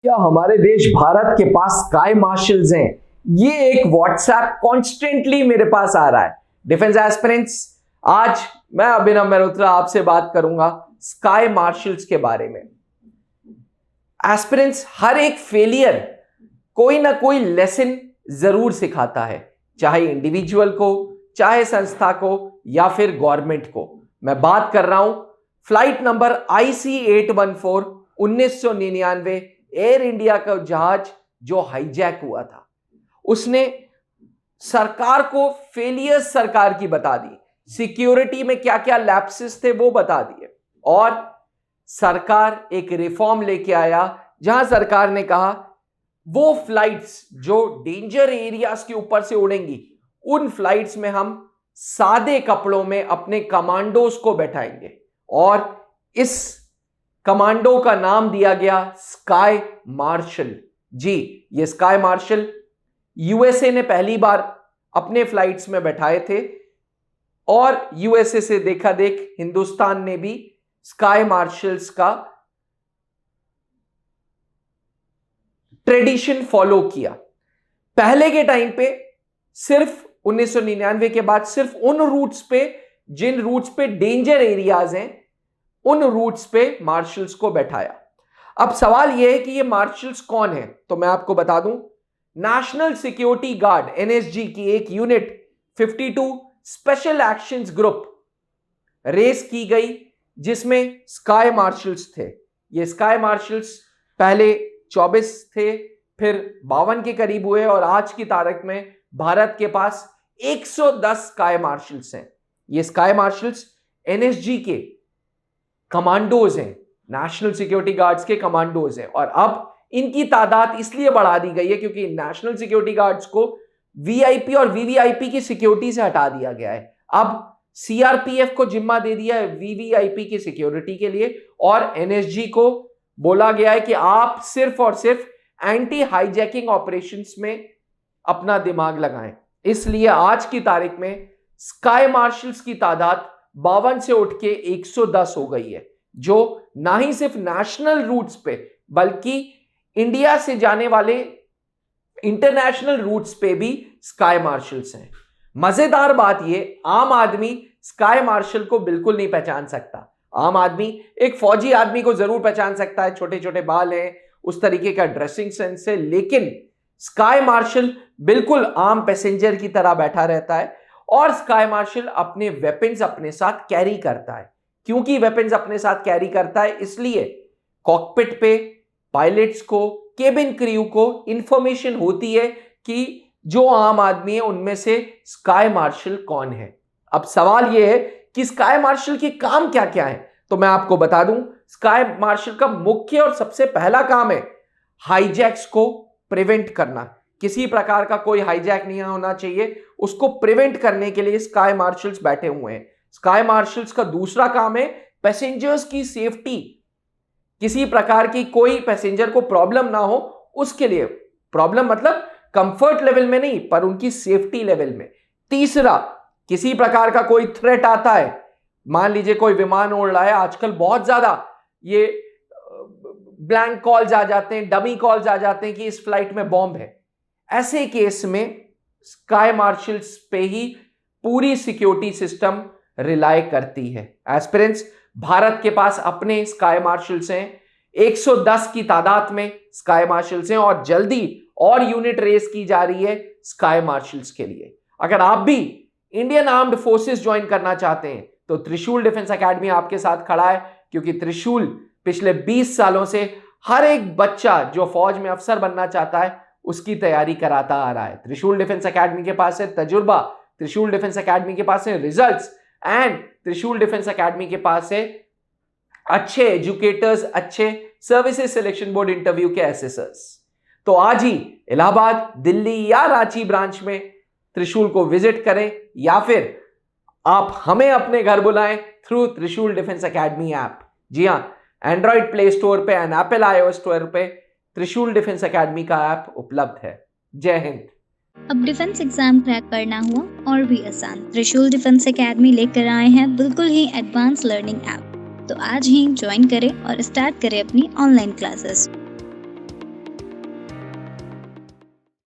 क्या हमारे देश भारत के पास स्काई मार्शल्स हैं? ये एक व्हाट्सएप कॉन्स्टेंटली मेरे पास आ रहा है। डिफेंस एस्पिरेंट्स, आज मैं अभिनव मेहरोत्रा आपसे बात करूंगा स्काई मार्शल्स के बारे में। एस्पिरेंट्स, हर एक फेलियर कोई ना कोई लेसन जरूर सिखाता है, चाहे इंडिविजुअल को, चाहे संस्था को, या फिर गवर्नमेंट को। मैं बात कर रहा हूं flight number IC-814 1999 air India का जहाज जो हाईजैक हुआ था। उसने सरकार को फेलियर्स सरकार की बता दी, सिक्योरिटी में क्या क्या लैप्सेस थे वो बता दिए, और सरकार एक रिफॉर्म लेके आया जहां सरकार ने कहा वो फ्लाइट्स जो डेंजर एरियाज के ऊपर से उड़ेंगी, उन फ्लाइट्स में हम सादे कपड़ों में अपने कमांडोज को बैठाएंगे, और इस कमांडो का नाम दिया गया स्काई मार्शल। जी, ये स्काई मार्शल यूएसए ने पहली बार अपने फ्लाइट्स में बैठाए थे, और यूएसए से देखा देख हिंदुस्तान ने भी स्काई मार्शल्स का ट्रेडिशन फॉलो किया। पहले के टाइम पे सिर्फ 1999 के बाद सिर्फ उन रूट्स पे, जिन रूट्स पे डेंजर एरियाज हैं, उन रूट्स पे मार्शल्स को बैठाया। अब सवाल यह है कि ये मार्शल्स कौन है, तो मैं आपको बता दूं, नेशनल सिक्योरिटी गार्ड NSG की एक unit 52 special actions group raise की गई, जिसमें स्काई मार्शल्स थे। ये स्काई मार्शल्स पहले 24 थे, फिर 52 के करीब हुए, और आज की तारीख में भारत के पास 110 स्काई मार्शल्स हैं। ये स्काई मार्शल्स NSG के कमांडोज हैं, नेशनल सिक्योरिटी गार्ड्स के कमांडोज हैं, और अब इनकी तादाद इसलिए बढ़ा दी गई है क्योंकि नेशनल सिक्योरिटी गार्ड्स को VIP और VVIP की सिक्योरिटी से हटा दिया गया है। अब CRPF को जिम्मा दे दिया है VVIP की सिक्योरिटी के लिए, और NSG को बोला गया है कि आप सिर्फ और सिर्फ एंटी हाईजैकिंग ऑपरेशंस में अपना दिमाग लगाएं। इसलिए आज की तारीख में स्काई मार्शल्स की तादाद 52 से उठ के 110 हो गई है, जो ना ही सिर्फ नेशनल रूट्स पे बल्कि इंडिया से जाने वाले इंटरनेशनल रूट्स पे भी स्काई मार्शल्स हैं। मजेदार बात ये, आम आदमी स्काई मार्शल को बिल्कुल नहीं पहचान सकता। आम आदमी एक फौजी आदमी को जरूर पहचान सकता है, छोटे छोटे बाल हैं, उस तरीके का ड्रेसिंग सेंस है, लेकिन स्काई मार्शल बिल्कुल आम पैसेंजर की तरह बैठा रहता है, और स्काई मार्शल अपने वेपन्स अपने साथ कैरी करता है। क्योंकि वेपन्स अपने साथ कैरी करता है, इसलिए कॉकपिट पे पायलट्स को, केबिन क्रू को इंफॉर्मेशन होती है कि जो आम आदमी है उनमें से स्काई मार्शल कौन है। अब सवाल यह है कि स्काई मार्शल के काम क्या क्या है, तो मैं आपको बता दूं, स्काई मार्शल का मुख्य और सबसे पहला काम है हाईजैक्स को प्रिवेंट करना। किसी प्रकार का कोई हाईजैक नहीं होना चाहिए, उसको प्रिवेंट करने के लिए स्काई मार्शल्स बैठे हुए हैं। स्काई मार्शल्स का दूसरा काम है पैसेंजर्स की सेफ्टी, किसी प्रकार की कोई पैसेंजर को प्रॉब्लम ना हो, उसके लिए, प्रॉब्लम मतलब कंफर्ट लेवल में नहीं पर उनकी सेफ्टी लेवल में। तीसरा, किसी प्रकार का कोई थ्रेट आता है, मान लीजिए कोई विमान उड़ रहा है, आजकल बहुत ज्यादा ये ब्लैंक कॉल्स आ जाते हैं, डमी कॉल्स आ जाते हैं कि इस फ्लाइट में बॉम्ब है। ऐसे केस में स्काई मार्शल्स पे ही पूरी सिक्योरिटी सिस्टम रिलाय करती है। एस्पिरेंट्स, भारत के पास अपने स्काई मार्शल्स हैं, 110 की तादाद में स्काई मार्शल्स हैं, और जल्दी और यूनिट रेस की जा रही है स्काई मार्शल्स के लिए। अगर आप भी इंडियन आर्म्ड फोर्सेस ज्वाइन करना चाहते हैं तो त्रिशूल डिफेंस एकेडमी आपके साथ खड़ा है, क्योंकि त्रिशूल पिछले 20 सालों से हर एक बच्चा जो फौज में अफसर बनना चाहता है उसकी तैयारी कराता आ रहा है। त्रिशूल डिफेंस एकेडमी के पास है तजुर्बा, त्रिशूल डिफेंस एकेडमी के पास है रिजल्ट्स, एंड त्रिशूल डिफेंस एकेडमी के पास है अच्छे एजुकेटर्स, अच्छे सर्विसेज सिलेक्शन बोर्ड इंटरव्यू के एसेसर्स। तो आज ही इलाहाबाद, दिल्ली या रांची ब्रांच में त्रिशूल को विजिट करें, या फिर आप हमें अपने घर बुलाएं थ्रू त्रिशूल डिफेंस एकेडमी ऐप। जी हां, एंड्रॉइड प्ले स्टोर पे एंड एप्पल iOS स्टोर पे त्रिशूल डिफेंस एकेडमी का ऐप उपलब्ध है। जय हिंद। अब डिफेंस एग्जाम क्रैक करना हुआ और भी आसान, त्रिशूल डिफेंस एकेडमी लेकर आए हैं बिल्कुल ही एडवांस लर्निंग ऐप। तो आज ही ज्वाइन करें और स्टार्ट करें अपनी ऑनलाइन क्लासेस।